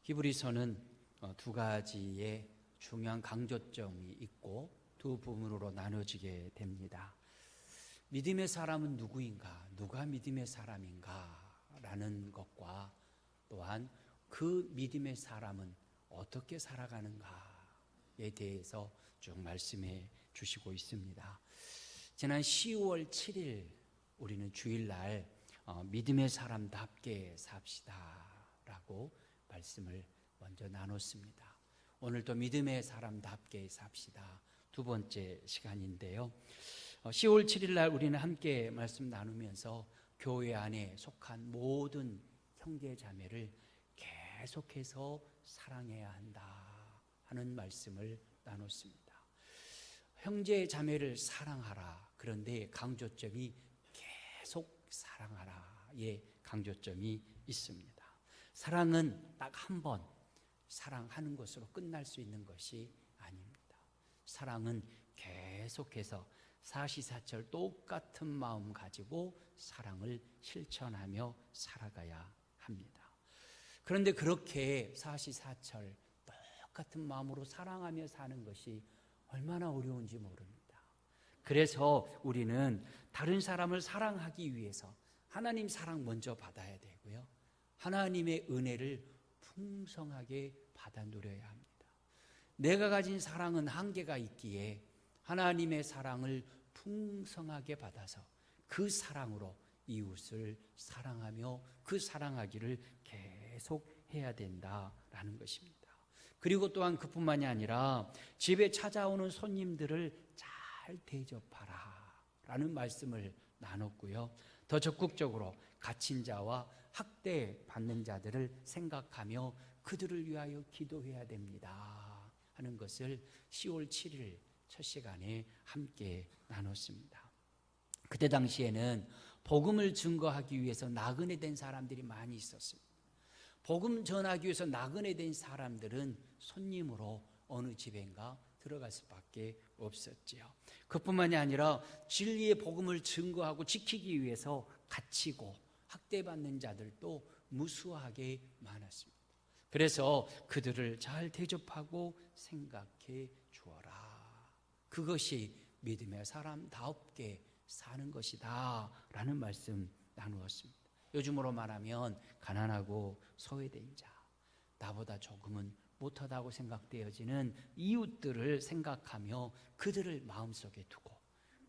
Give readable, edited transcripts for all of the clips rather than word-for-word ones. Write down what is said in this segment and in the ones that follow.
히브리서는 두 가지의 중요한 강조점이 있고 두 부분으로 나눠지게 됩니다. 믿음의 사람은 누구인가? 누가 믿음의 사람인가? 라는 것과 또한 그 믿음의 사람은 어떻게 살아가는가에 대해서 쭉 말씀해 주시고 있습니다. 지난 10월 7일 우리는 주일날 믿음의 사람답게 삽시다 라고 말씀을 먼저 나눴습니다. 오늘도 믿음의 사람답게 삽시다 두 번째 시간인데요. 10월 7일 날 우리는 함께 말씀 나누면서 교회 안에 속한 모든 형제 자매를 계속해서 사랑해야 한다 하는 말씀을 나눴습니다. 형제 자매를 사랑하라. 그런데 강조점이 계속 사랑하라의 강조점이 있습니다. 사랑은 딱 한 번 사랑하는 것으로 끝날 수 있는 것이 아닙니다. 사랑은 계속해서 사시사철 똑같은 마음 가지고 사랑을 실천하며 살아가야 합니다. 그런데 그렇게 사시사철 똑같은 마음으로 사랑하며 사는 것이 얼마나 어려운지 모릅니다. 그래서 우리는 다른 사람을 사랑하기 위해서 하나님 사랑 먼저 받아야 되고요. 하나님의 은혜를 풍성하게 받아 누려야 합니다. 내가 가진 사랑은 한계가 있기에 하나님의 사랑을 풍성하게 받아서 그 사랑으로 이웃을 사랑하며 그 사랑하기를 계속 해야 된다라는 것입니다. 그리고 또한 그뿐만이 아니라 집에 찾아오는 손님들을 잘 대접하라 라는 말씀을 나눴고요. 더 적극적으로 갇힌 자와 학대받는 자들을 생각하며 그들을 위하여 기도해야 됩니다 하는 것을 10월 7일 첫 시간에 함께 나눴습니다. 그때 당시에는 복음을 증거하기 위해서 나그네 된 사람들이 많이 있었습니다. 복음 전하기 위해서 나그네 된 사람들은 손님으로 어느 집인가 들어갈 수밖에 없었지요. 그뿐만이 아니라 진리의 복음을 증거하고 지키기 위해서 갇히고 학대받는 자들도 무수하게 많았습니다. 그래서 그들을 잘 대접하고 생각해 주어라. 그것이 믿음의 사람답게 사는 것이다 라는 말씀 나누었습니다. 요즘으로 말하면 가난하고 소외된 자, 나보다 조금은 못하다고 생각되어지는 이웃들을 생각하며 그들을 마음속에 두고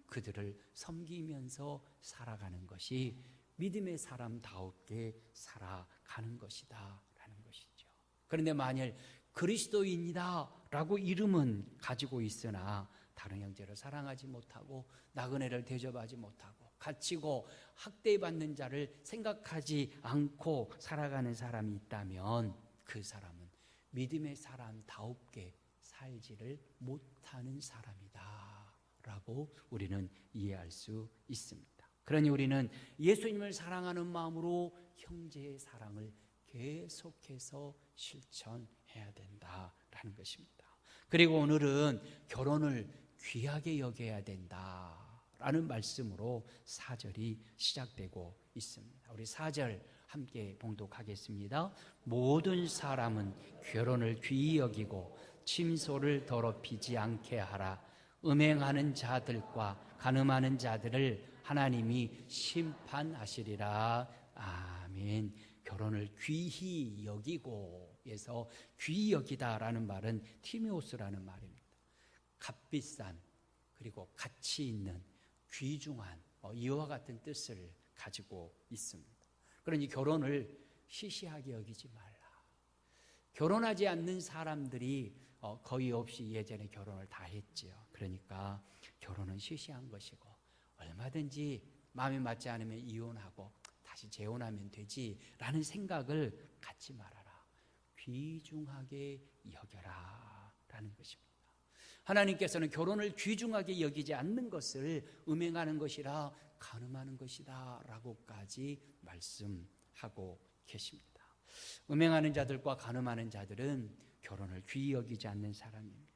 그들을 섬기면서 살아가는 것이 믿음의 사람다우게 살아가는 것이다 라는 것이죠. 그런데 만일 그리스도인이다 라고 이름은 가지고 있으나 다른 형제를 사랑하지 못하고 나그네를 대접하지 못하고 갇히고 학대받는 자를 생각하지 않고 살아가는 사람이 있다면 그 사람은 믿음의 사람다우게 살지를 못하는 사람이다 라고 우리는 이해할 수 있습니다. 그러니 우리는 예수님을 사랑하는 마음으로 형제의 사랑을 계속해서 실천해야 된다라는 것입니다. 그리고 오늘은 결혼을 귀하게 여겨야 된다라는 말씀으로 4절이 시작되고 있습니다. 우리 4절 함께 봉독하겠습니다. 모든 사람은 결혼을 귀히 여기고 침소를 더럽히지 않게 하라. 음행하는 자들과 간음하는 자들을 하나님이 심판하시리라. 아멘. 결혼을 귀히 여기고에서 귀히 여기다라는 말은 티메오스라는 말입니다. 값비싼 그리고 가치 있는 귀중한 이와 같은 뜻을 가지고 있습니다. 그러니 결혼을 시시하게 여기지 말라. 결혼하지 않는 사람들이 거의 없이 예전에 결혼을 다 했지요. 그러니까 결혼은 시시한 것이고 얼마든지 마음에 맞지 않으면 이혼하고 다시 재혼하면 되지라는 생각을 갖지 말아라. 귀중하게 여겨라 라는 것입니다. 하나님께서는 결혼을 귀중하게 여기지 않는 것을 음행하는 것이라 간음하는 것이다 라고까지 말씀하고 계십니다. 음행하는 자들과 간음하는 자들은 결혼을 귀히 여기지 않는 사람입니다.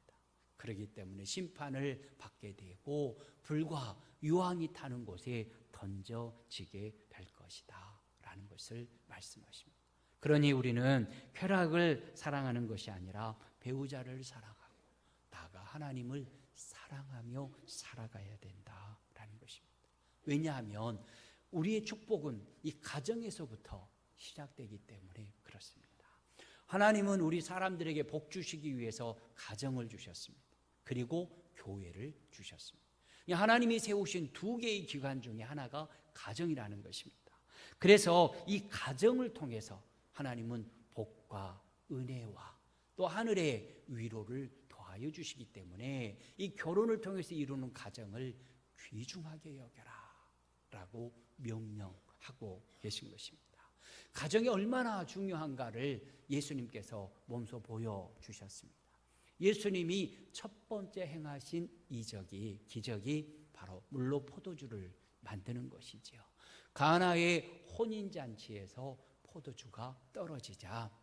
그렇기 때문에 심판을 받게 되고 불과 유황이 타는 곳에 던져지게 될 것이다 라는 것을 말씀하십니다. 그러니 우리는 쾌락을 사랑하는 것이 아니라 배우자를 사랑하고 나아가 하나님을 사랑하며 살아가야 된다라는 것입니다. 왜냐하면 우리의 축복은 이 가정에서부터 시작되기 때문에 그렇습니다. 하나님은 우리 사람들에게 복 주시기 위해서 가정을 주셨습니다. 그리고 교회를 주셨습니다. 하나님이 세우신 두 개의 기관 중에 하나가 가정이라는 것입니다. 그래서 이 가정을 통해서 하나님은 복과 은혜와 또 하늘의 위로를 더하여 주시기 때문에 이 결혼을 통해서 이루는 가정을 귀중하게 여겨라 라고 명령하고 계신 것입니다. 가정이 얼마나 중요한가를 예수님께서 몸소 보여주셨습니다. 예수님이 첫 번째 행하신 기적이 바로 물로 포도주를 만드는 것이지요. 가나의 혼인잔치에서 포도주가 떨어지자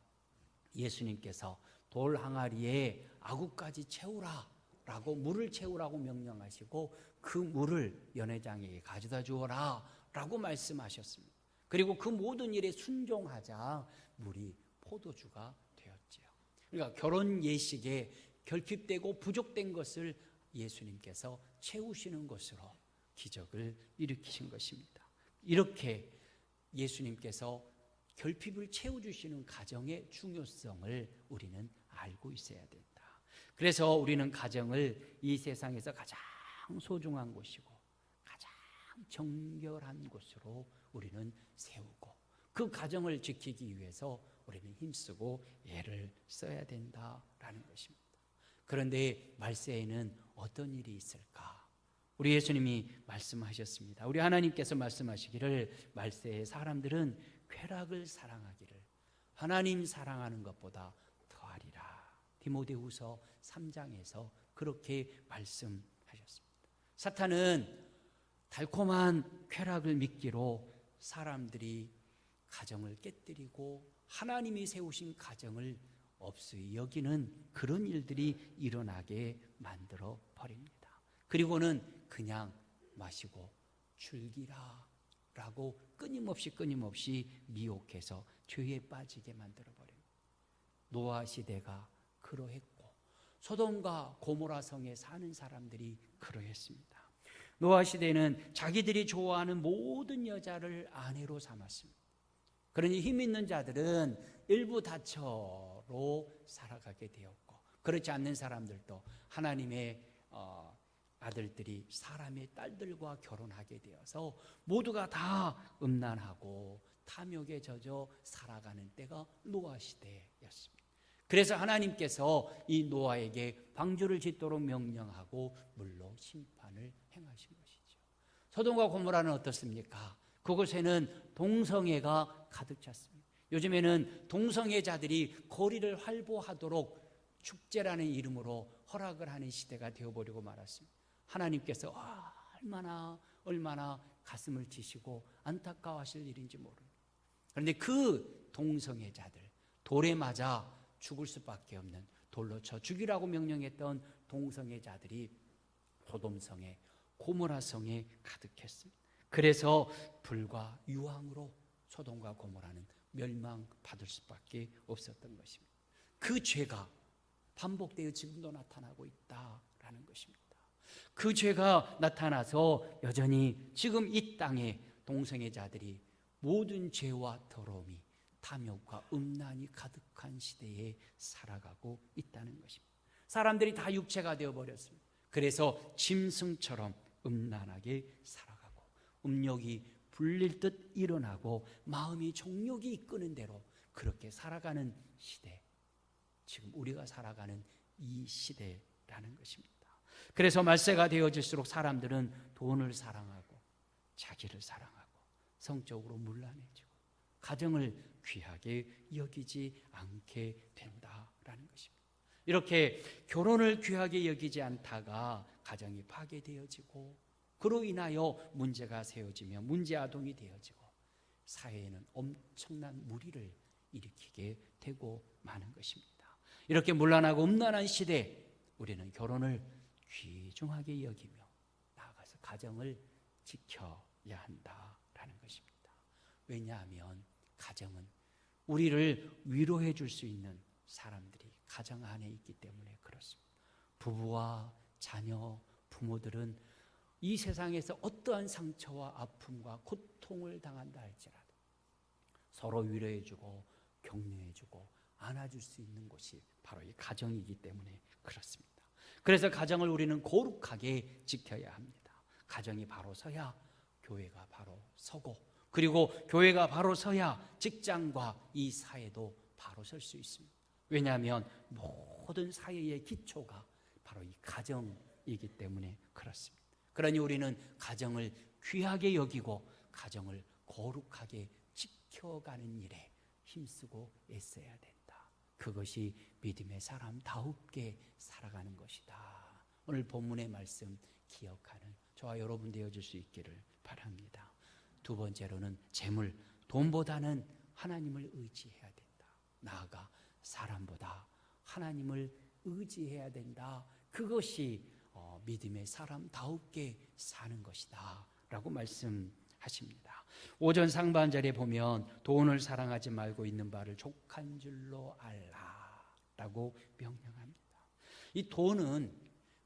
예수님께서 돌 항아리에 아구까지 채우라 라고 물을 채우라고 명령하시고 그 물을 연회장에게 가져다 주어라 라고 말씀하셨습니다. 그리고 그 모든 일에 순종하자 물이 포도주가 되었지요. 그러니까 결혼 예식에 결핍되고 부족된 것을 예수님께서 채우시는 것으로 기적을 일으키신 것입니다. 이렇게 예수님께서 결핍을 채워주시는 가정의 중요성을 우리는 알고 있어야 된다. 그래서 우리는 가정을 이 세상에서 가장 소중한 곳이고 가장 정결한 곳으로 우리는 세우고 그 가정을 지키기 위해서 우리는 힘쓰고 애를 써야 된다라는 것입니다. 그런데 말세에는 어떤 일이 있을까? 우리 예수님이 말씀하셨습니다. 우리 하나님께서 말씀하시기를 말세에 사람들은 쾌락을 사랑하기를 하나님 사랑하는 것보다 더하리라. 디모데후서 3장에서 그렇게 말씀하셨습니다. 사탄은 달콤한 쾌락을 미끼로 사람들이 가정을 깨뜨리고 하나님이 세우신 가정을 없이 여기는 그런 일들이 일어나게 만들어 버립니다. 그리고는 그냥 마시고 즐기라 라고 끊임없이 미혹해서 죄에 빠지게 만들어 버립니다. 노아 시대가 그러했고 소돔과 고모라 성에 사는 사람들이 그러했습니다. 노아 시대는 자기들이 좋아하는 모든 여자를 아내로 삼았습니다. 그러니 힘 있는 자들은 일부 다처로 살아가게 되었고 그렇지 않는 사람들도 하나님의 아들들이 사람의 딸들과 결혼하게 되어서 모두가 다 음란하고 탐욕에 젖어 살아가는 때가 노아 시대였습니다. 그래서 하나님께서 이 노아에게 방주를 짓도록 명령하고 물로 심판을 행하신 것이죠. 소돔과 고모라는 어떻습니까? 그곳에는 동성애가 가득 찼습니다. 요즘에는 동성애자들이 거리를 활보하도록 축제라는 이름으로 허락을 하는 시대가 되어버리고 말았습니다. 하나님께서 얼마나 가슴을 치시고 안타까워하실 일인지 모릅니다. 그런데 그 동성애자들, 돌에 맞아 죽을 수밖에 없는, 돌로 쳐 죽이라고 명령했던 동성애자들이 소돔성에 고모라성에 가득했습니다. 그래서 불과 유황으로 소돔과 고모라는 멸망받을 수밖에 없었던 것입니다. 그 죄가 반복되어 지금도 나타나고 있다라는 것입니다. 그 죄가 나타나서 여전히 지금 이 땅에 동성애자들이 모든 죄와 더러움이 탐욕과 음란이 가득한 시대에 살아가고 있다는 것입니다. 사람들이 다 육체가 되어버렸습니다. 그래서 짐승처럼 음란하게 살아가고 음욕이 불릴 듯 일어나고 마음이 정욕이 이끄는 대로 그렇게 살아가는 시대, 지금 우리가 살아가는 이 시대라는 것입니다. 그래서 말세가 되어질수록 사람들은 돈을 사랑하고 자기를 사랑하고 성적으로 문란해지고 가정을 귀하게 여기지 않게 된다라는 것입니다. 이렇게 결혼을 귀하게 여기지 않다가 가정이 파괴되어지고 그로 인하여 문제가 세워지며 문제아동이 되어지고 사회에는 엄청난 무리를 일으키게 되고 마는 것입니다. 이렇게 문란하고 음란한 시대, 우리는 결혼을 귀중하게 여기며 나아가서 가정을 지켜야 한다라는 것입니다. 왜냐하면 가정은 우리를 위로해 줄 수 있는 사람들이 가정 안에 있기 때문에 그렇습니다. 부부와 자녀, 부모들은 이 세상에서 어떠한 상처와 아픔과 고통을 당한다 할지라도 서로 위로해주고 격려해주고 안아줄 수 있는 곳이 바로 이 가정이기 때문에 그렇습니다. 그래서 가정을 우리는 거룩하게 지켜야 합니다. 가정이 바로 서야 교회가 바로 서고, 그리고 교회가 바로 서야 직장과 이 사회도 바로 설 수 있습니다. 왜냐하면 모든 사회의 기초가 바로 이 가정이기 때문에 그렇습니다. 그러니 우리는 가정을 귀하게 여기고 가정을 거룩하게 지켜가는 일에 힘쓰고 애써야 된다. 그것이 믿음의 사람다웁게 살아가는 것이다. 오늘 본문의 말씀 기억하는 저와 여러분 되어줄 수 있기를 바랍니다. 두 번째로는 재물, 돈보다는 하나님을 의지해야 된다. 나아가 사람보다 하나님을 의지해야 된다. 그것이 믿음의 사람다웁게 사는 것이다 라고 말씀하십니다. 오전 상반절에 보면 돈을 사랑하지 말고 있는 바를 족한 줄로 알라 라고 명령합니다. 이 돈은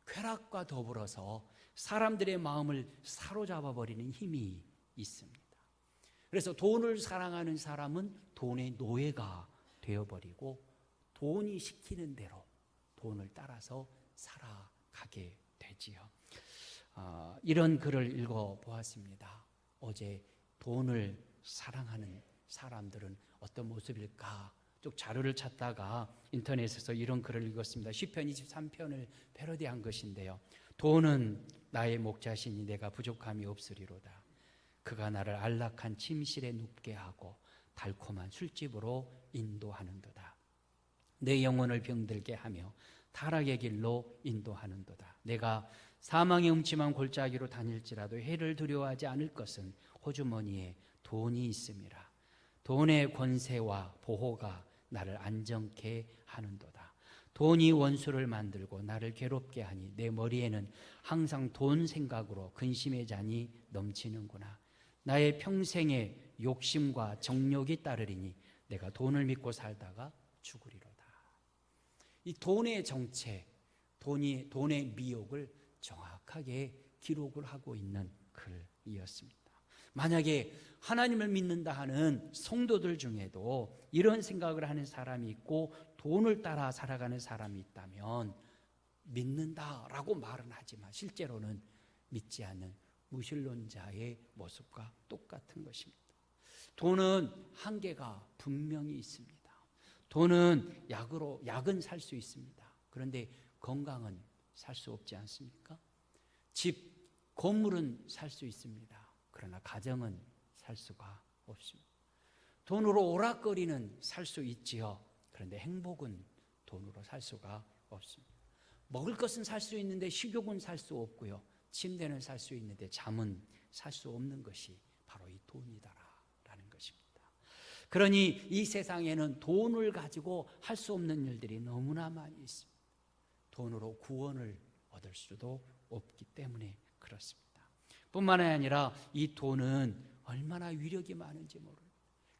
쾌락과 더불어서 사람들의 마음을 사로잡아 버리는 힘이 있습니다. 그래서 돈을 사랑하는 사람은 돈의 노예가 되어버리고 돈이 시키는 대로 돈을 따라서 살아가게 되지요. 이런 글을 읽어보았습니다. 어제 돈을 사랑하는 사람들은 어떤 모습일까? 쭉 자료를 찾다가 인터넷에서 이런 글을 읽었습니다. 시편 23편을 패러디한 것인데요. 돈은 나의 목자시니 내가 부족함이 없으리로다. 그가 나를 안락한 침실에 눕게 하고 달콤한 술집으로 인도하는도다. 내 영혼을 병들게 하며 타락의 길로 인도하는도다. 내가 사망의 음침한 골짜기로 다닐지라도 해를 두려워하지 않을 것은 호주머니에 돈이 있음이라. 돈의 권세와 보호가 나를 안정케 하는도다. 돈이 원수를 만들고 나를 괴롭게 하니 내 머리에는 항상 돈 생각으로 근심의 잔이 넘치는구나. 나의 평생의 욕심과 정욕이 따르리니 내가 돈을 믿고 살다가 죽으리로다. 이 돈의 정체, 돈의 미혹을 정확하게 기록을 하고 있는 글이었습니다. 만약에 하나님을 믿는다 하는 성도들 중에도 이런 생각을 하는 사람이 있고 돈을 따라 살아가는 사람이 있다면 믿는다라고 말은 하지만 실제로는 믿지 않는 무신론자의 모습과 똑같은 것입니다. 돈은 한계가 분명히 있습니다. 돈은 약은 살 수 있습니다. 그런데 건강은 살 수 없지 않습니까? 집, 건물은 살 수 있습니다. 그러나 가정은 살 수가 없습니다. 돈으로 오락거리는 살 수 있지요. 그런데 행복은 돈으로 살 수가 없습니다. 먹을 것은 살 수 있는데 식욕은 살 수 없고요. 침대는 살 수 있는데 잠은 살 수 없는 것이 바로 이 돈이다라는 것입니다. 그러니 이 세상에는 돈을 가지고 할 수 없는 일들이 너무나 많이 있습니다. 돈으로 구원을 얻을 수도 없기 때문에 그렇습니다. 뿐만 아니라 이 돈은 얼마나 위력이 많은지 모릅니다.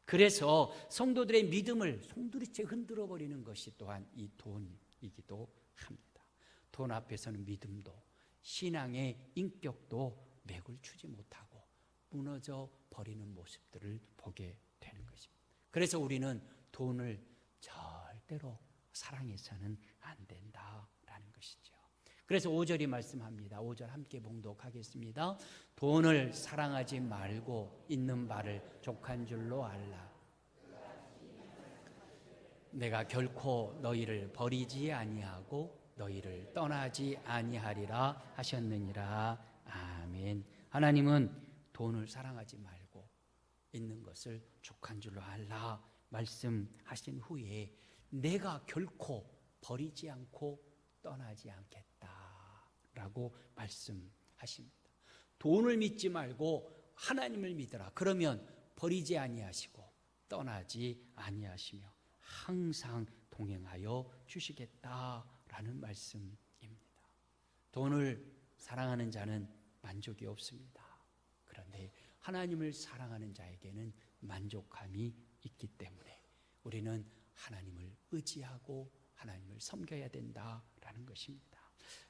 그래서 성도들의 믿음을 송두리째 흔들어 버리는 것이 또한 이 돈이기도 합니다. 돈 앞에서는 믿음도 신앙의 인격도 맥을 추지 못하고 무너져 버리는 모습들을 보게 되는 것입니다. 그래서 우리는 돈을 절대로 사랑해서는 안 된다라는 것이죠. 그래서 5절이 말씀합니다. 5절 함께 봉독하겠습니다. 돈을 사랑하지 말고 있는 바를 족한 줄로 알라. 내가 결코 너희를 버리지 아니하고 너희를 떠나지 아니하리라 하셨느니라. 아멘. 하나님은 돈을 사랑하지 말고 있는 것을 족한 줄로 알라 말씀하신 후에 내가 결코 버리지 않고 떠나지 않겠다라고 말씀하십니다. 돈을 믿지 말고 하나님을 믿으라. 그러면 버리지 아니하시고 떠나지 아니하시며 항상 동행하여 주시겠다라는 말씀입니다. 돈을 사랑하는 자는 만족이 없습니다. 그런데 하나님을 사랑하는 자에게는 만족함이 있기 때문에 우리는 하나님을 의지하고 하나님을 섬겨야 된다라는 것입니다.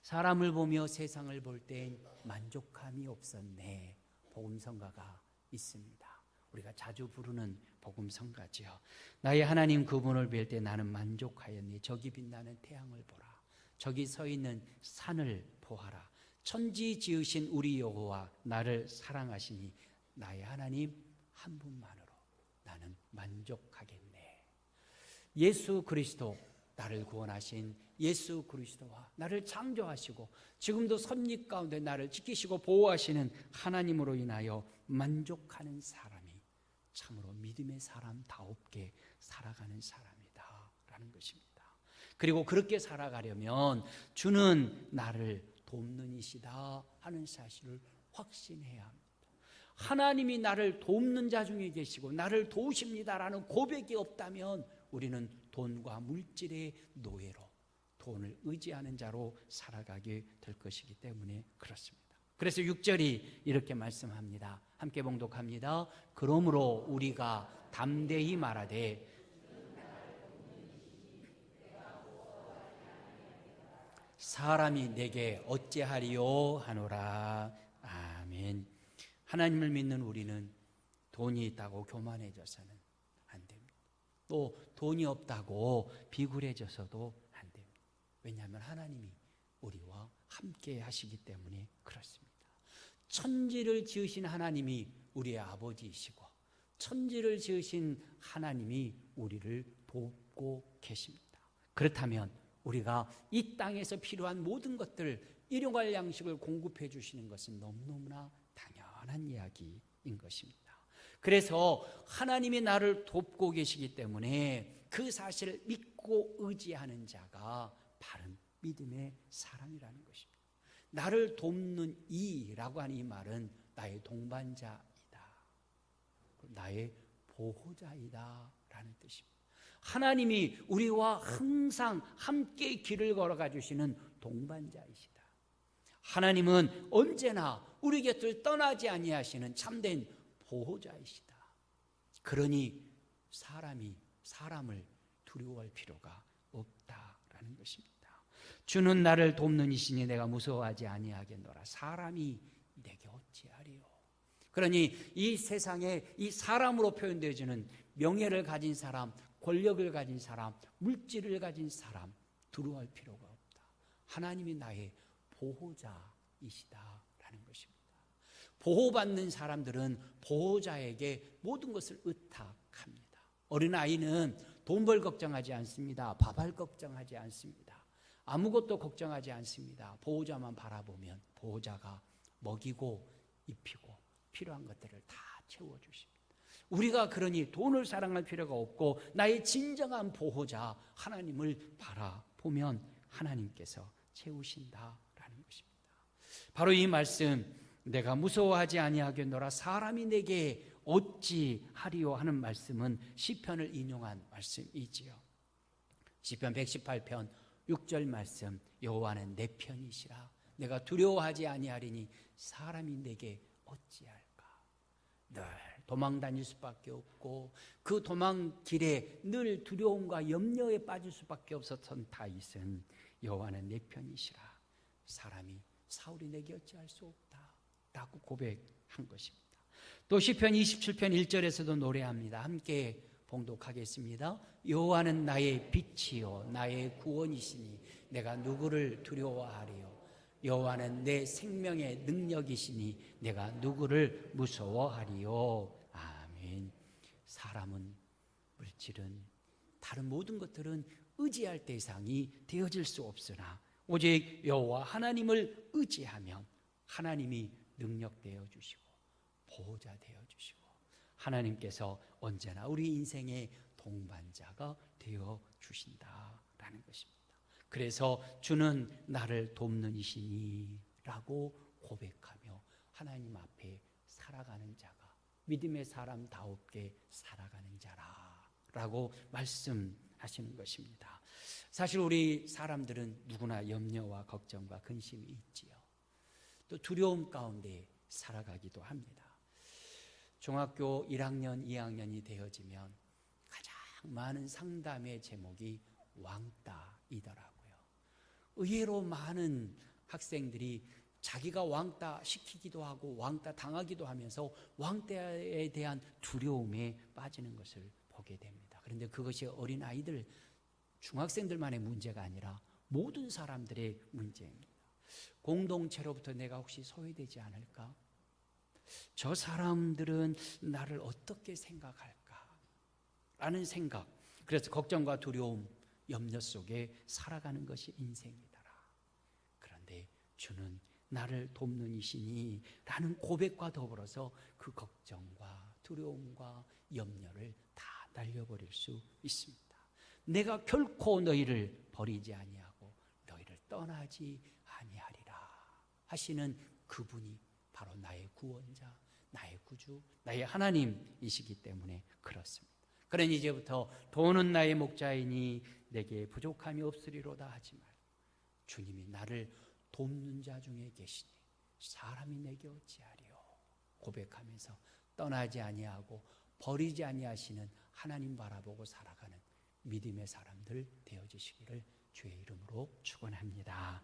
사람을 보며 세상을 볼 땐 만족함이 없었네. 복음성가가 있습니다. 우리가 자주 부르는 복음성가지요. 나의 하나님 그분을 뵐 때 나는 만족하였니. 저기 빛나는 태양을 보라. 저기 서 있는 산을 보아라. 천지 지으신 우리 여호와 나를 사랑하시니 나의 하나님 한 분만으로 나는 만족하겠네. 예수 그리스도, 나를 구원하신 예수 그리스도와 나를 창조하시고 지금도 섭리 가운데 나를 지키시고 보호하시는 하나님으로 인하여 만족하는 사람이 참으로 믿음의 사람다웁게 살아가는 사람이다 라는 것입니다. 그리고 그렇게 살아가려면 주는 나를 돕는 이시다 하는 사실을 확신해야 합니다. 하나님이 나를 돕는 자 중에 계시고 나를 도우십니다라는 고백이 없다면 우리는 돈과 물질의 노예로, 돈을 의지하는 자로 살아가게 될 것이기 때문에 그렇습니다. 그래서 6절이 이렇게 말씀합니다. 함께 봉독합니다. 그러므로 우리가 담대히 말하되 사람이 내게 어찌하리요 하노라. 아멘. 하나님을 믿는 우리는 돈이 있다고 교만해져서는 안 됩니다. 또 돈이 없다고 비굴해져서도 안 됩니다. 왜냐하면 하나님이 우리와 함께 하시기 때문에 그렇습니다. 천지를 지으신 하나님이 우리의 아버지이시고 천지를 지으신 하나님이 우리를 돕고 계십니다. 그렇다면 우리가 이 땅에서 필요한 모든 것들, 일용할 양식을 공급해 주시는 것은 너무너무나 당연한 이야기인 것입니다. 그래서 하나님이 나를 돕고 계시기 때문에 그 사실을 믿고 의지하는 자가 바른 믿음의 사람이라는 것입니다. 나를 돕는 이라고 하는 이 말은 나의 동반자이다, 나의 보호자이다 라는 뜻입니다. 하나님이 우리와 항상 함께 길을 걸어가 주시는 동반자이시다. 하나님은 언제나 우리 곁을 떠나지 아니하시는 참된 보호자이시다. 그러니 사람을 두려워할 필요가 없다라는 것입니다. 주는 나를 돕는 이시니 내가 무서워하지 아니하겠노라. 사람이 내게 어찌하리요. 그러니 이 세상에 이 사람으로 표현되어지는 명예를 가진 사람, 권력을 가진 사람, 물질을 가진 사람 두려워할 필요가 없다. 하나님이 나의 보호자이시다라는 것입니다. 보호받는 사람들은 보호자에게 모든 것을 의탁합니다. 어린아이는 돈 벌 걱정하지 않습니다. 밥할 걱정하지 않습니다. 아무것도 걱정하지 않습니다. 보호자만 바라보면 보호자가 먹이고 입히고 필요한 것들을 다 채워주십니다. 우리가 그러니 돈을 사랑할 필요가 없고 나의 진정한 보호자 하나님을 바라보면 하나님께서 채우신다라는 것입니다. 바로 이 말씀, 내가 무서워하지 아니하겠노라 사람이 내게 어찌하리요 하는 말씀은 시편을 인용한 말씀이지요. 시편 118편 6절 말씀, 여호와는 내 편이시라 내가 두려워하지 아니하리니 사람이 내게 어찌할까. 늘 도망 다닐 수밖에 없고 그 도망길에 늘 두려움과 염려에 빠질 수밖에 없었던 다윗은 여호와는 내 편이시라 사울이 내게 어찌할 수 없다 라고 고백한 것입니다. 또 시편 27편 1절에서도 노래합니다. 함께 봉독하겠습니다. 여호와는 나의 빛이요 나의 구원이시니 내가 누구를 두려워하리요. 여호와는 내 생명의 능력이시니 내가 누구를 무서워하리요. 아멘. 사람은, 물질은, 다른 모든 것들은 의지할 대상이 되어질 수 없으나 오직 여호와 하나님을 의지하면 하나님이 능력되어 주시고 보호자 되어 주시고 하나님께서 언제나 우리 인생의 동반자가 되어 주신다라는 것입니다. 그래서 주는 나를 돕는 이시니 라고 고백하며 하나님 앞에 살아가는 자가 믿음의 사람다웁게 살아가는 자라라고 말씀하시는 것입니다. 사실 우리 사람들은 누구나 염려와 걱정과 근심이 있지요. 또 두려움 가운데 살아가기도 합니다. 중학교 1학년, 2학년이 되어지면 가장 많은 상담의 제목이 왕따이더라고요. 의외로 많은 학생들이 자기가 왕따 시키기도 하고 왕따 당하기도 하면서 왕따에 대한 두려움에 빠지는 것을 보게 됩니다. 그런데 그것이 어린아이들, 중학생들만의 문제가 아니라 모든 사람들의 문제입니다. 공동체로부터 내가 혹시 소외되지 않을까? 저 사람들은 나를 어떻게 생각할까? 라는 생각, 그래서 걱정과 두려움, 염려 속에 살아가는 것이 인생이더라. 그런데 주는 나를 돕는 이시니 라는 고백과 더불어서 그 걱정과 두려움과 염려를 다 날려버릴 수 있습니다. 내가 결코 너희를 버리지 아니하고 너희를 떠나지 아니하리라 하시는 그분이 바로 나의 구원자, 나의 구주, 나의 하나님이시기 때문에 그렇습니다. 그러니 이제부터 돈은 나의 목자이니 내게 부족함이 없으리로다 하지 말고 주님이 나를 돕는 자 중에 계시니 사람이 내게 어찌하리요 고백하면서 떠나지 아니하고 버리지 아니하시는 하나님 바라보고 살아가는 믿음의 사람들 되어주시기를 주의 이름으로 축원합니다.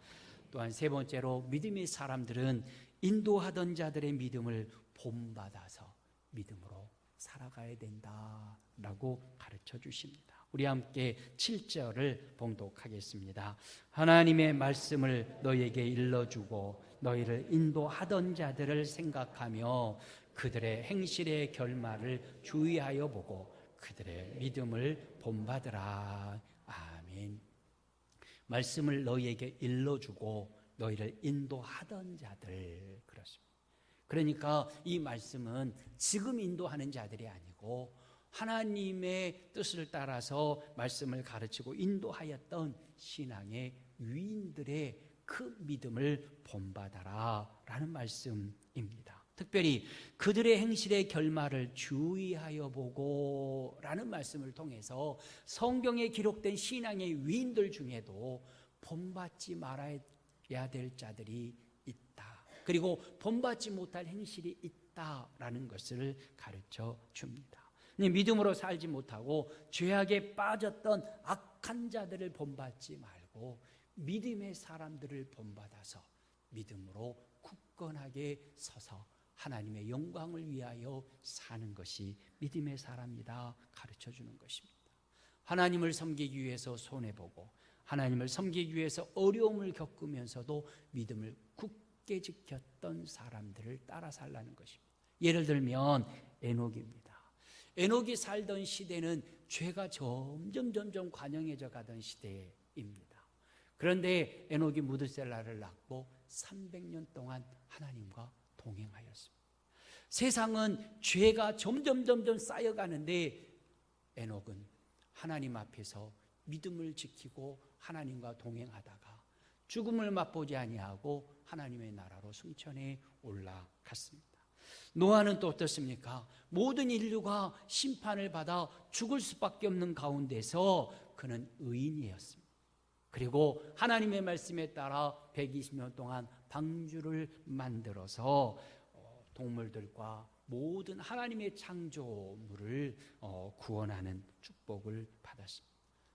또한 세 번째로 믿음의 사람들은 인도하던 자들의 믿음을 본받아서 믿음으로 살아가야 된다라고 가르쳐 주십니다. 우리 함께 7절을 봉독하겠습니다. 하나님의 말씀을 너희에게 일러주고 너희를 인도하던 자들을 생각하며 그들의 행실의 결말을 주의하여 보고 그들의 믿음을 본받으라. 아멘. 말씀을 너희에게 일러주고 너희를 인도하던 자들, 그렇습니다. 그러니까 이 말씀은 지금 인도하는 자들이 아니고 하나님의 뜻을 따라서 말씀을 가르치고 인도하였던 신앙의 위인들의 그 믿음을 본받아라 라는 말씀입니다. 특별히 그들의 행실의 결말을 주의하여 보고 라는 말씀을 통해서 성경에 기록된 신앙의 위인들 중에도 본받지 말아야 될 자들이 있다. 그리고 본받지 못할 행실이 있다라는 것을 가르쳐 줍니다. 믿음으로 살지 못하고 죄악에 빠졌던 악한 자들을 본받지 말고 믿음의 사람들을 본받아서 믿음으로 굳건하게 서서 하나님의 영광을 위하여 사는 것이 믿음의 사람이다 가르쳐주는 것입니다. 하나님을 섬기기 위해서 손해보고 하나님을 섬기기 위해서 어려움을 겪으면서도 믿음을 굳게 지켰던 사람들을 따라 살라는 것입니다. 예를 들면 에녹입니다. 에녹이 살던 시대는 죄가 점점 관영해져 가던 시대입니다. 그런데 에녹이 무드셀라를 낳고 300년 동안 하나님과 동행하였습니다. 세상은 죄가 점점 쌓여가는데 에녹은 하나님 앞에서 믿음을 지키고 하나님과 동행하다가 죽음을 맛보지 아니하고 하나님의 나라로 승천해 올라갔습니다. 노아는 또 어떻습니까? 모든 인류가 심판을 받아 죽을 수밖에 없는 가운데서 그는 의인이었습니다. 그리고 하나님의 말씀에 따라 120년 동안 방주를 만들어서 동물들과 모든 하나님의 창조물을 구원하는 축복을 받았습니다.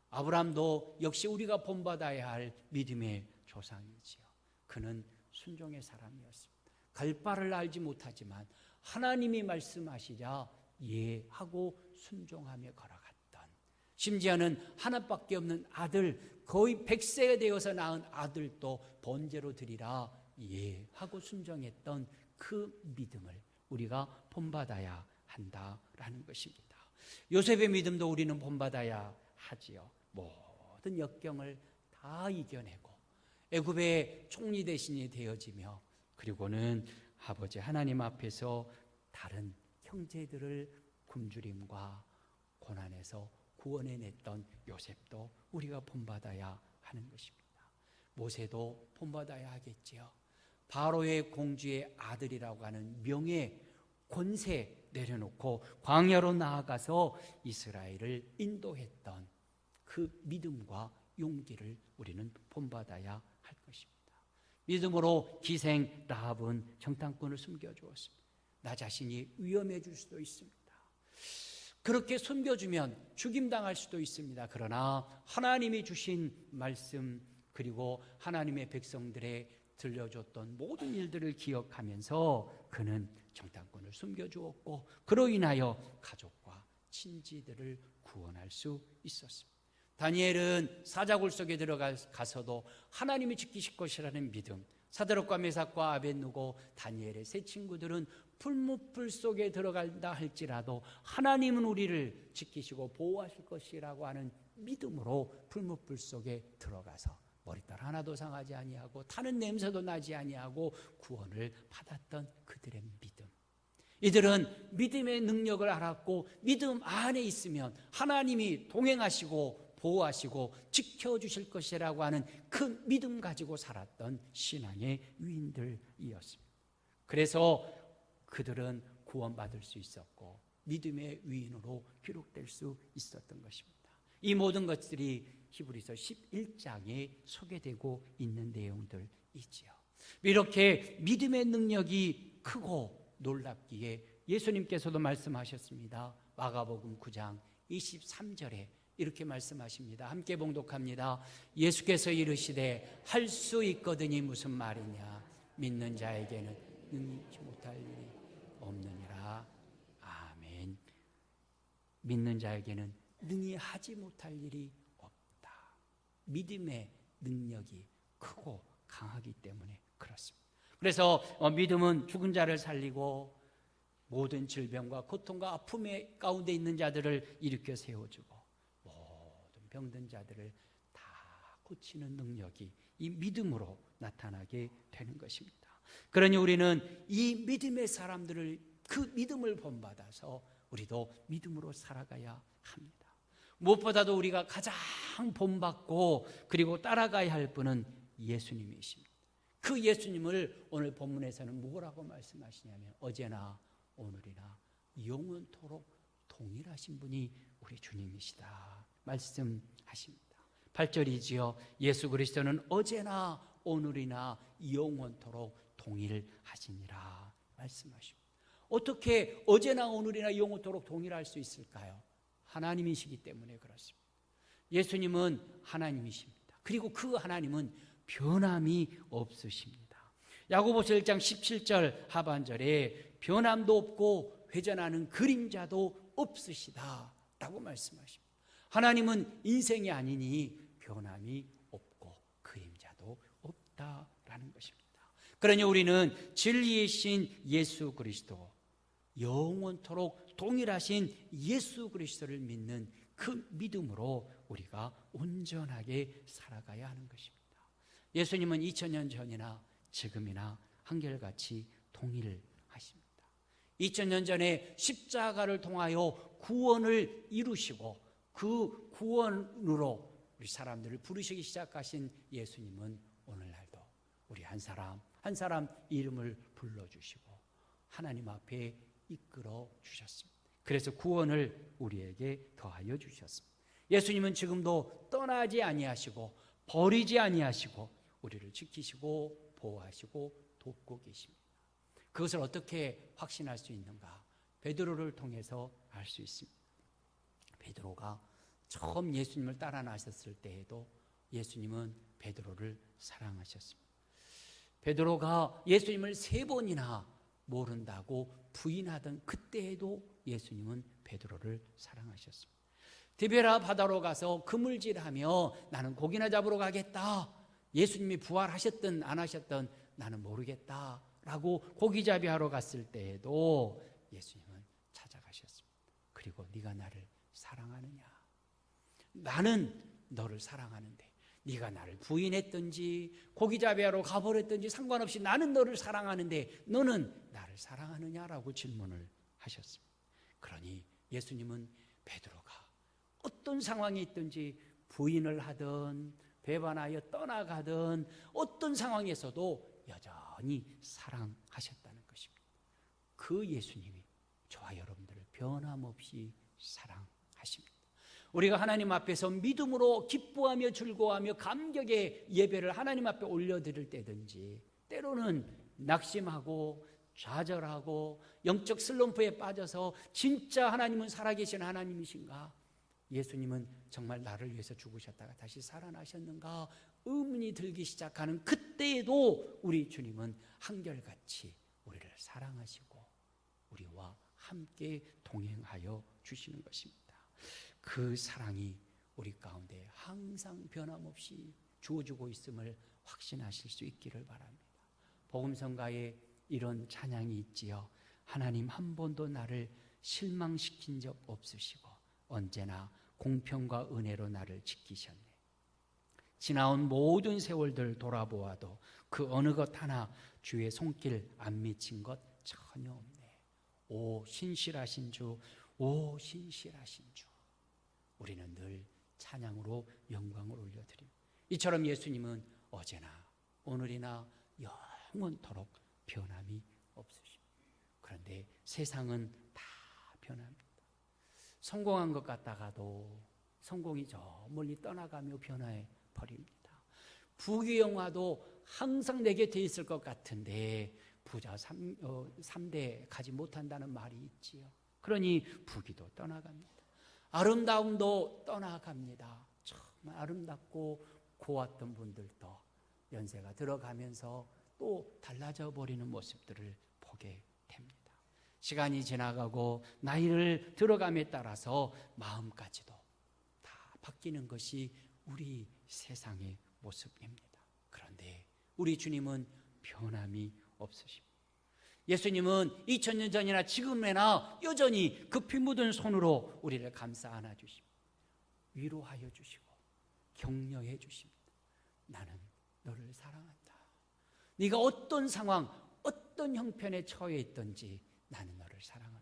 아브라함도 역시 우리가 본받아야 할 믿음의 조상이지요. 그는 순종의 사람이었습니다. 갈 바를 알지 못하지만 하나님이 말씀하시자 예하고 순종하며 걸어갔던, 심지어는 하나밖에 없는 아들, 거의 100세가 되어서 낳은 아들도 번제로 드리라 예하고 순종했던 그 믿음을 우리가 본받아야 한다라는 것입니다. 요셉의 믿음도 우리는 본받아야 하지요. 모든 역경을 다 이겨내고 애굽의 총리 대신이 되어지며 그리고는 아버지 하나님 앞에서 다른 형제들을 굶주림과 고난에서 구원해냈던 요셉도 우리가 본받아야 하는 것입니다. 모세도 본받아야 하겠지요. 바로의 공주의 아들이라고 하는 명예, 권세 내려놓고 광야로 나아가서 이스라엘을 인도했던 그 믿음과 용기를 우리는 본받아야 할 것입니다. 믿음으로 기생 라합은 정탐꾼을 숨겨주었습니다. 나 자신이 위험해질 수도 있습니다. 그렇게 숨겨주면 죽임당할 수도 있습니다. 그러나 하나님이 주신 말씀, 그리고 하나님의 백성들의 들려줬던 모든 일들을 기억하면서 그는 정탐꾼을 숨겨주었고, 그로 인하여 가족과 친지들을 구원할 수 있었습니다. 다니엘은 사자굴 속에 들어가서도 하나님이 지키실 것이라는 믿음, 사드락과 메삭과 아벳느고, 다니엘의 세 친구들은 풀무불 속에 들어간다 할지라도 하나님은 우리를 지키시고 보호하실 것이라고 하는 믿음으로 풀무불 속에 들어가서 머리털 하나도 상하지 아니하고 타는 냄새도 나지 아니하고 구원을 받았던 그들의 믿음. 이들은 믿음의 능력을 알았고, 믿음 안에 있으면 하나님이 동행하시고 보호하시고 지켜주실 것이라고 하는 그 믿음 가지고 살았던 신앙의 위인들이었습니다. 그래서 그들은 구원받을 수 있었고 믿음의 위인으로 기록될 수 있었던 것입니다. 이 모든 것들이 히브리서 11장에 소개되고 있는 내용들이지요. 이렇게 믿음의 능력이 크고 놀랍기에 예수님께서도 말씀하셨습니다. 마가복음 9장 23절에 이렇게 말씀하십니다. 함께 봉독합니다. 예수께서 이르시되 할 수 있거든이 무슨 말이냐, 믿는 자에게는 능히 못할 일이 없느니라. 아멘. 믿는 자에게는 능히 하지 못할 일이 없다. 믿음의 능력이 크고 강하기 때문에 그렇습니다. 그래서 믿음은 죽은 자를 살리고 모든 질병과 고통과 아픔의 가운데 있는 자들을 일으켜 세워주고 모든 병든 자들을 다 고치는 능력이 이 믿음으로 나타나게 되는 것입니다. 그러니 우리는 이 믿음의 사람들을, 그 믿음을 본받아서 우리도 믿음으로 살아가야 합니다. 무엇보다도 우리가 가장 본받고 그리고 따라가야 할 분은 예수님이십니다. 그 예수님을 오늘 본문에서는 뭐라고 말씀하시냐면 어제나 오늘이나 영원토록 동일하신 분이 우리 주님이시다 말씀하십니다. 8절이지요. 예수 그리스도는 어제나 오늘이나 영원토록 동일하시니라 말씀하십니다. 어떻게 어제나 오늘이나 영원토록 동일할 수 있을까요? 하나님이시기 때문에 그렇습니다. 예수님은 하나님이십니다. 그리고 그 하나님은 변함이 없으십니다. 야고보서 1장 17절 하반절에 변함도 없고 회전하는 그림자도 없으시다 라고 말씀하십니다. 하나님은 인생이 아니니 변함이 없고 그림자도 없다라는 것입니다. 그러니 우리는 진리이신 예수 그리스도, 영원토록 동일하신 예수 그리스도를 믿는 그 믿음으로 우리가 온전하게 살아가야 하는 것입니다. 예수님은 2000년 전이나 지금이나 한결같이 동일하십니다. 2000년 전에 십자가를 통하여 구원을 이루시고 그 구원으로 우리 사람들을 부르시기 시작하신 예수님은 오늘날도 우리 한 사람 한 사람 이름을 불러주시고 하나님 앞에 이끌어 주셨습니다. 그래서 구원을 우리에게 더하여 주셨습니다. 예수님은 지금도 떠나지 아니하시고 버리지 아니하시고 우리를 지키시고 보호하시고 돕고 계십니다. 그것을 어떻게 확신할 수 있는가? 베드로를 통해서 알 수 있습니다. 베드로가 처음 예수님을 따라 나섰을 때에도 예수님은 베드로를 사랑하셨습니다. 베드로가 예수님을 3번이나 모른다고 부인하던 그때에도 예수님은 베드로를 사랑하셨습니다. 디베라 바다로 가서 그물질하며 나는 고기나 잡으러 가겠다. 예수님이 부활하셨든 안 하셨든 나는 모르겠다라고 고기잡이 하러 갔을 때에도 예수님은 찾아가셨습니다. 그리고 네가 나를 사랑하느냐? 나는 너를 사랑하는데 네가 나를 부인했든지 고기잡이하러 가버렸든지 상관없이 나는 너를 사랑하는데 너는 나를 사랑하느냐라고 질문을 하셨습니다. 그러니 예수님은 베드로가 어떤 상황이 있든지 부인을 하든 배반하여 떠나가든 어떤 상황에서도 여전히 사랑하셨다는 것입니다. 그 예수님이 저와 여러분들을 변함없이 사랑하십니다. 우리가 하나님 앞에서 믿음으로 기뻐하며 즐거워하며 감격의 예배를 하나님 앞에 올려드릴 때든지 때로는 낙심하고 좌절하고 영적 슬럼프에 빠져서 진짜 하나님은 살아계신 하나님이신가? 예수님은 정말 나를 위해서 죽으셨다가 다시 살아나셨는가? 의문이 들기 시작하는 그때에도 우리 주님은 한결같이 우리를 사랑하시고 우리와 함께 동행하여 주시는 것입니다. 그 사랑이 우리 가운데 항상 변함없이 주어지고 있음을 확신하실 수 있기를 바랍니다. 복음성가에 이런 찬양이 있지요. 하나님 한 번도 나를 실망시킨 적 없으시고 언제나 공평과 은혜로 나를 지키셨네. 지나온 모든 세월들 돌아보아도 그 어느 것 하나 주의 손길 안 미친 것 전혀 없네. 오 신실하신 주, 오 신실하신 주. 우리는 늘 찬양으로 영광을 올려드립니다. 이처럼 예수님은 어제나 오늘이나 영원토록 변함이 없으십니다. 그런데 세상은 다 변합니다. 성공한 것 같다가도 성공이 저 멀리 떠나가며 변화해 버립니다. 부귀영화도 항상 내 곁에 있을 것 같은데 부자 3대 가지 못한다는 말이 있지요. 그러니 부귀도 떠나갑니다. 아름다움도 떠나갑니다. 정말 아름답고 고왔던 분들도 연세가 들어가면서 또 달라져 버리는 모습들을 보게 됩니다. 시간이 지나가고 나이를 들어감에 따라서 마음까지도 다 바뀌는 것이 우리 세상의 모습입니다. 그런데 우리 주님은 변함이 없으십니다. 예수님은 2000년 전이나 지금에나 여전히 그 피 묻은 손으로 우리를 감싸 안아주십니다. 위로하여 주시고 격려해 주십니다. 나는 너를 사랑한다. 네가 어떤 상황, 어떤 형편에 처해 있든지 나는 너를 사랑한다.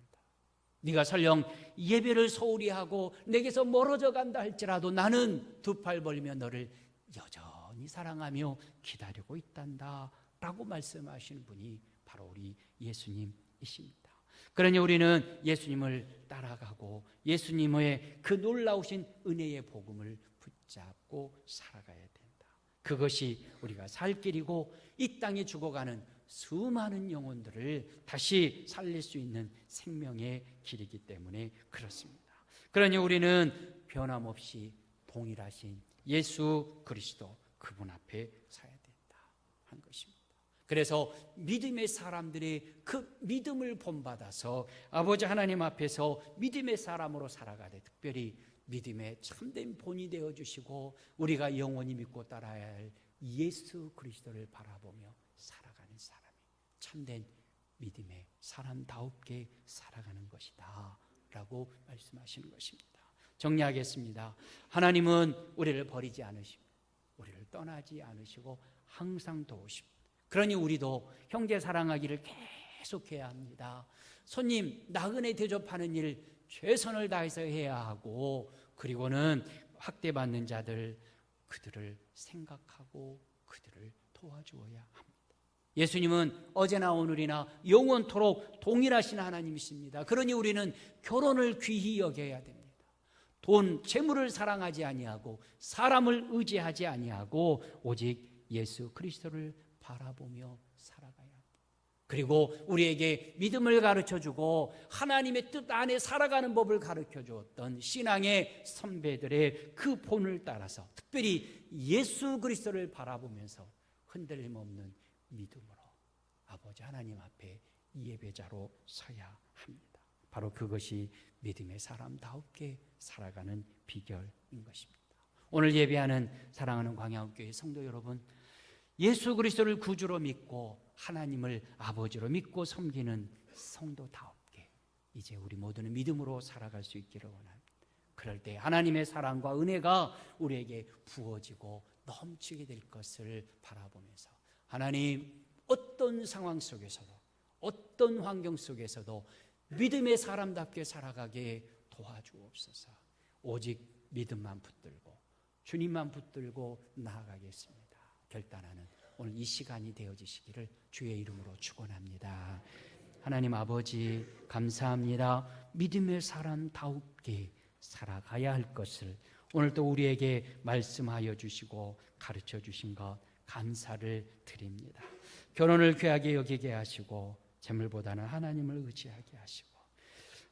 네가 설령 예배를 소홀히 하고 내게서 멀어져 간다 할지라도 나는 두 팔 벌리며 너를 여전히 사랑하며 기다리고 있단다 라고 말씀하시는 분이 바로 우리 예수님이십니다. 그러니 우리는 예수님을 따라가고 예수님의 그 놀라우신 은혜의 복음을 붙잡고 살아가야 된다. 그것이 우리가 살 길이고 이 땅에 죽어가는 수많은 영혼들을 다시 살릴 수 있는 생명의 길이기 때문에 그렇습니다. 그러니 우리는 변함없이 동일하신 예수 그리스도 그분 앞에 서야 된다 한 것입니다. 그래서 믿음의 사람들이 그 믿음을 본받아서 아버지 하나님 앞에서 믿음의 사람으로 살아가되 특별히 믿음의 참된 본이 되어주시고 우리가 영원히 믿고 따라야 할 예수 그리스도를 바라보며 살아가는 사람이 참된 믿음의 사람다웁게 살아가는 것이다 라고 말씀하시는 것입니다. 정리하겠습니다. 하나님은 우리를 버리지 않으시고 우리를 떠나지 않으시고 항상 도우십니다. 그러니 우리도 형제 사랑하기를 계속해야 합니다. 손님 나그네 대접하는 일 최선을 다해서 해야 하고 그리고는 학대받는 자들 그들을 생각하고 그들을 도와주어야 합니다. 예수님은 어제나 오늘이나 영원토록 동일하신 하나님이십니다. 그러니 우리는 결혼을 귀히 여겨야 됩니다. 돈, 재물을 사랑하지 아니하고 사람을 의지하지 아니하고 오직 예수 그리스도를 바라보며 살아가야 합니다. 그리고 우리에게 믿음을 가르쳐주고 하나님의 뜻 안에 살아가는 법을 가르쳐주었던 신앙의 선배들의 그 본을 따라서 특별히 예수 그리스도를 바라보면서 흔들림 없는 믿음으로 아버지 하나님 앞에 예배자로 서야 합니다. 바로 그것이 믿음의 사람다웁게 살아가는 비결인 것입니다. 오늘 예배하는 사랑하는 광야교회 성도 여러분, 예수 그리스도를 구주로 믿고 하나님을 아버지로 믿고 섬기는 성도다웠게 이제 우리 모두는 믿음으로 살아갈 수 있기를 원합니다. 그럴 때 하나님의 사랑과 은혜가 우리에게 부어지고 넘치게 될 것을 바라보면서 하나님 어떤 상황 속에서도 어떤 환경 속에서도 믿음의 사람답게 살아가게 도와주옵소서. 오직 믿음만 붙들고 주님만 붙들고 나아가겠습니다. 결단하는 오늘 이 시간이 되어지시기를 주의 이름으로 축원합니다. 하나님 아버지 감사합니다. 믿음의 사람다웁게 살아가야 할 것을 오늘 또 우리에게 말씀하여 주시고 가르쳐 주신 것 감사를 드립니다. 결혼을 귀하게 여기게 하시고 재물보다는 하나님을 의지하게 하시고,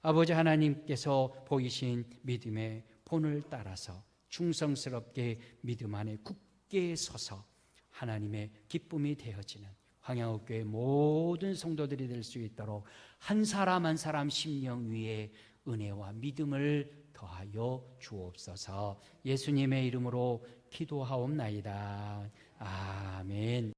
아버지 하나님께서 보이신 믿음의 본을 따라서 충성스럽게 믿음 안에 굳게 서서 하나님의 기쁨이 되어지는 황양옥교회 모든 성도들이 될 수 있도록 한 사람 한 사람 심령 위에 은혜와 믿음을 더하여 주옵소서. 예수님의 이름으로 기도하옵나이다. 아멘.